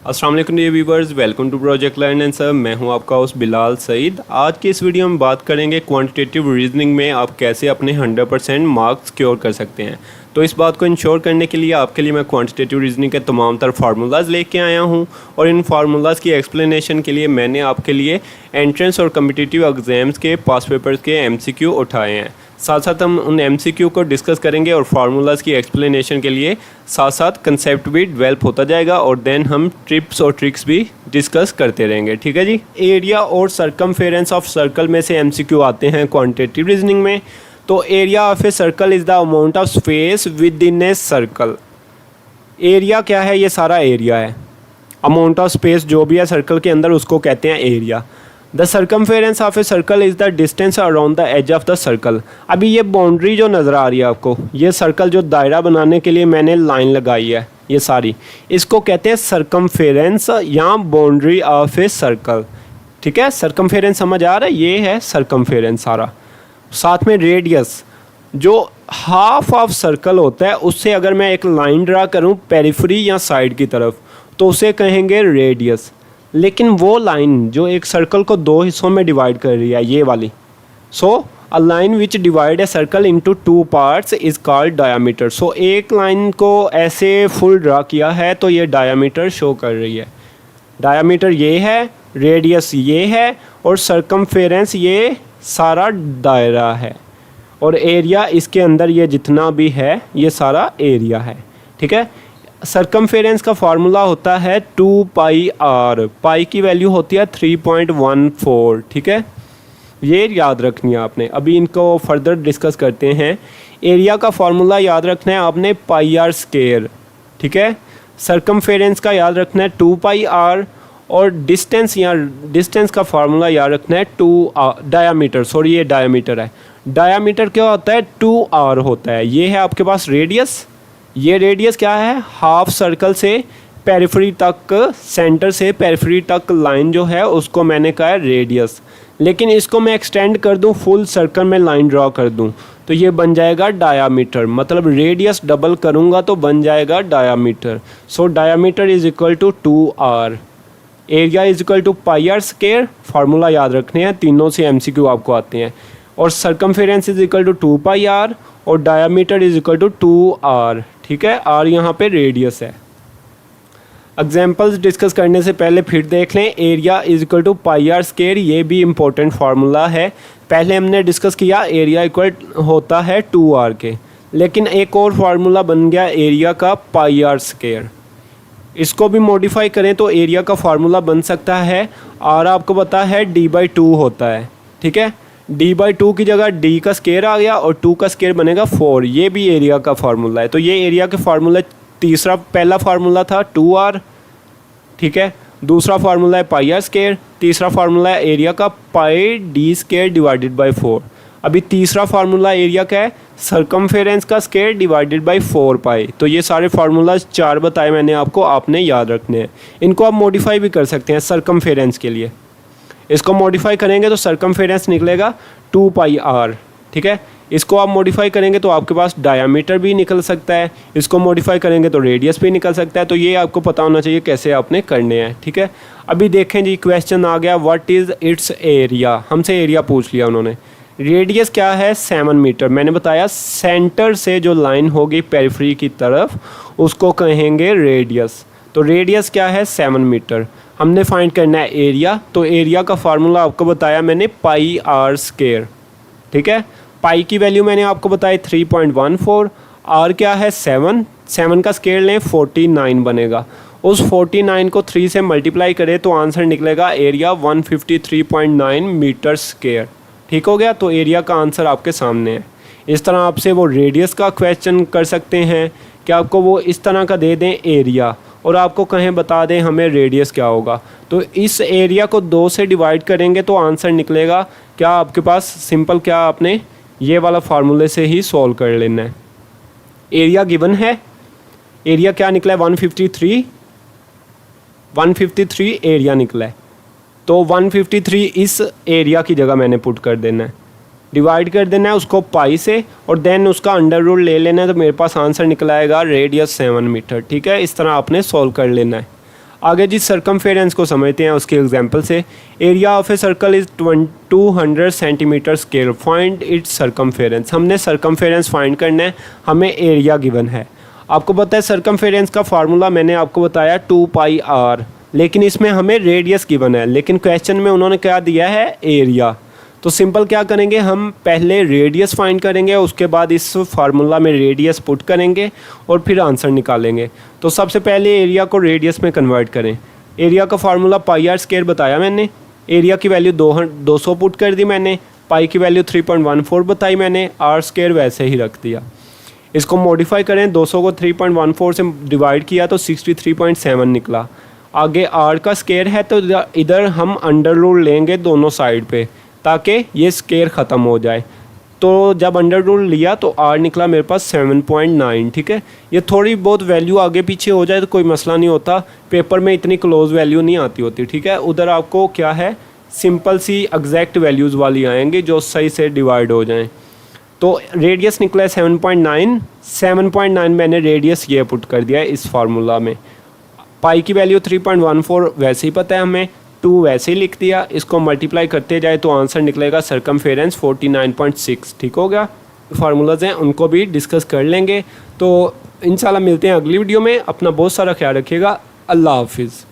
अस्सलाम वालेकुम dear viewers, welcome to project learn and sir. मैं हूं आपका होस्ट बिलाल सईद। आज की इस वीडियो में बात करेंगे क्वांटिटेटिव रीजनिंग में आप कैसे अपने 100% मार्क्स सिक्योर कर सकते हैं। तो इस बात को इंश्योर करने के लिए आपके लिए मैं क्वांटिटेटिव रीजनिंग के तमाम तर फार्मूलाज लेके आया हूं और इन फार्मूलाज की एक्सप्लेनेशन के लिए मैंने आपके लिए एंट्रेंस और कम्पिटिटिव एग्जाम्स के पास पेपर्स के MCQ उठाए हैं। साथ साथ हम उन MCQ को डिस्कस करेंगे और फार्मूलाज की एक्सप्लेनेशन के लिए साथ साथ कंसेप्ट भी डेवलप होता जाएगा और देन हम टिप्स और ट्रिक्स भी डिस्कस करते रहेंगे। ठीक है जी। एरिया और सरकमफेरेंस ऑफ सर्कल में से MCQ आते हैं क्वांटिटेटिव रीजनिंग में। तो area of a circle is the amount of space with in a circle. Area क्या है? ये सारा एरिया है। अमाउंट ऑफ स्पेस जो भी है सर्कल के अंदर उसको कहते हैं area. The circumference of a circle is the distance around the edge of the circle. अभी ये बाउंड्री जो नज़र आ रही है आपको, ये सर्कल जो दायरा बनाने के लिए मैंने लाइन लगाई है ये सारी, इसको कहते हैं सर्कमफेरेंस या बाउंड्री ऑफ ए सर्कल। ठीक है, सर्कमफेरेंस समझ आ रहा है? ये है सर्कमफेरेंस सारा। साथ में रेडियस जो हाफ ऑफ सर्कल होता है उससे अगर मैं एक लाइन ड्रा करूं पेरिफेरी या साइड की तरफ तो उसे कहेंगे रेडियस। लेकिन वो लाइन जो एक सर्कल को दो हिस्सों में डिवाइड कर रही है, ये वाली, so a line which divide a circle into two parts is called diameter. So एक लाइन को ऐसे फुल ड्रा किया है तो ये डायामीटर शो कर रही है। डायामीटर ये है, रेडियस ये है और सर्कमफेरेंस ये सारा दायरा है और एरिया इसके अंदर ये जितना भी है ये सारा एरिया है। ठीक है। सर्कमफेरेंस का फार्मूला होता है 2πr। पाई की वैल्यू होती है 3.14। ठीक है, ये याद रखनी है आपने। अभी इनको फर्दर डिस्कस करते हैं। एरिया का फार्मूला याद रखना है आपने πr²। ठीक है, सर्कमफेरेंस का याद रखना है 2πr और डिस्टेंस का फार्मूला याद रखना है डायामीटर। सॉरी, ये डायामीटर है। डायामीटर क्या होता है? 2r होता है। ये है आपके पास रेडियस। ये रेडियस क्या है? हाफ सर्कल से पेरिफेरी तक, सेंटर से पेरिफेरी तक लाइन जो है उसको मैंने कहा है रेडियस। लेकिन इसको मैं एक्सटेंड कर दूं, फुल सर्कल में लाइन ड्रॉ कर दूं तो ये बन जाएगा डायामीटर। मतलब रेडियस डबल करूंगा तो बन जाएगा diameter. So diameter is equal to 2r। Area is equal to πr²। Formula याद रखने हैं, तीनों से MCQ आपको आते हैं। और circumference is equal to 2πr और diameter is equal to 2r। ठीक है, r यहाँ पे रेडियस है। एग्जाम्पल्स डिस्कस करने से पहले फिर देख लें। Area is equal to πr², ये भी इम्पोर्टेंट फार्मूला है। पहले हमने डिस्कस किया एरिया इक्वल होता है 2r के, लेकिन एक और फार्मूला बन गया एरिया का πr²। इसको भी मॉडिफाई करें तो एरिया का फार्मूला बन सकता है, r आपको पता है d/2 होता है। ठीक है, d/2 की जगह d का स्केयर आ गया और 2 का स्केयर बनेगा 4। ये भी एरिया का फार्मूला है। तो ये एरिया के फार्मूला पहला फार्मूला था 2r। ठीक है, दूसरा फार्मूला है πr², तीसरा फार्मूला है एरिया का πd² डिवाइडेड बाई 4। अभी तीसरा फार्मूला एरिया का है सर्कमफेरेंस का स्केयर डिवाइडेड बाई 4π। तो ये सारे फार्मूलाज 4 बताए मैंने आपको, आपने याद रखने हैं। इनको आप मॉडिफाई भी कर सकते हैं सर्कमफेरेंस के लिए। इसको मॉडिफाई करेंगे तो सर्कमफेरेंस निकलेगा 2πr। ठीक है, इसको आप मॉडिफाई करेंगे तो आपके पास डायामीटर भी निकल सकता है, इसको मॉडिफाई करेंगे तो रेडियस भी निकल सकता है। तो ये आपको पता होना चाहिए कैसे आपने करने हैं। ठीक है, अभी देखें जी, क्वेश्चन आ गया व्हाट इज़ इट्स एरिया। हमसे एरिया पूछ लिया उन्होंने। रेडियस क्या है? 7 मीटर। मैंने बताया सेंटर से जो लाइन होगी पेरिफेरी की तरफ उसको कहेंगे रेडियस। तो रेडियस क्या है? 7 मीटर। हमने फाइंड करना है एरिया। तो एरिया का फार्मूला आपको बताया मैंने πr²। ठीक है, पाई की वैल्यू मैंने आपको बताई 3.14। r क्या है? 7 का स्केयर लें 49 बनेगा। उस 49 को 3 से मल्टीप्लाई करें तो आंसर निकलेगा एरिया 153.9 मीटर स्केयर। ठीक हो गया। तो एरिया का आंसर आपके सामने है। इस तरह आपसे वो रेडियस का क्वेश्चन कर सकते हैं कि आपको वो इस तरह का दे दें एरिया और आपको कहें बता दें हमें रेडियस क्या होगा। तो इस एरिया को 2 से डिवाइड करेंगे तो आंसर निकलेगा क्या आपके पास? सिंपल, क्या आपने ये वाला फार्मूले से ही सॉल्व कर लेना है। एरिया गिवन है, एरिया क्या निकला है? 153 एरिया निकला है। तो 153 इस एरिया की जगह मैंने पुट कर देना है, डिवाइड कर देना है उसको पाई से और देन उसका अंडर रूट ले लेना है। तो मेरे पास आंसर निकल आएगा रेडियस 7 मीटर। ठीक है, इस तरह आपने सॉल्व कर लेना है। आगे जिस सर्कमफेरेंस को समझते हैं उसके एग्जांपल से। Area of a circle is 200 centimetre square, find its circumference. हमने सर्कमफेरेंस फाइंड करना है, हमें एरिया गिवन है। आपको पता है सर्कमफेरेंस का फार्मूला मैंने आपको बताया 2πr, लेकिन इसमें हमें रेडियस गिवन है, लेकिन क्वेश्चन में उन्होंने क्या दिया है, एरिया। तो सिंपल क्या करेंगे, हम पहले रेडियस फाइंड करेंगे, उसके बाद इस फार्मूला में रेडियस पुट करेंगे और फिर आंसर निकालेंगे। तो सबसे पहले एरिया को रेडियस में कन्वर्ट करें। एरिया का फार्मूला πr² बताया मैंने, एरिया की वैल्यू 200 पुट कर दी मैंने, पाई की वैल्यू 3.14 बताई मैंने, r² वैसे ही रख दिया। इसको मॉडिफाई करें, 200 को 3.14 से डिवाइड किया तो 63.7 निकला। आगे r का स्क्वायर है तो इधर हम अंडर रूट लेंगे दोनों साइड पे ताकि ये स्क्वायर ख़त्म हो जाए। तो जब अंडर रूट लिया तो r निकला मेरे पास 7.9। ठीक है, ये थोड़ी बहुत वैल्यू आगे पीछे हो जाए तो कोई मसला नहीं होता, पेपर में इतनी क्लोज वैल्यू नहीं आती होती। ठीक है, उधर आपको क्या है, सिंपल सी एग्जैक्ट वैल्यूज़ वाली आएंगी जो सही से डिवाइड हो जाएं। तो रेडियस निकला है 7.9 मैंने रेडियस ये पुट कर दिया है इस फार्मूला में। पाई की वैल्यू 3.14 वैसे ही पता है हमें, 2 वैसे ही लिख दिया। इसको मल्टीप्लाई करते जाए तो आंसर निकलेगा सर्कमफेरेंस 49.6। ठीक हो गया। फार्मूलाज हैं उनको भी डिस्कस कर लेंगे। तो इंशाल्लाह मिलते हैं अगली वीडियो में। अपना बहुत सारा ख्याल रखिएगा। अल्लाह हाफिज़।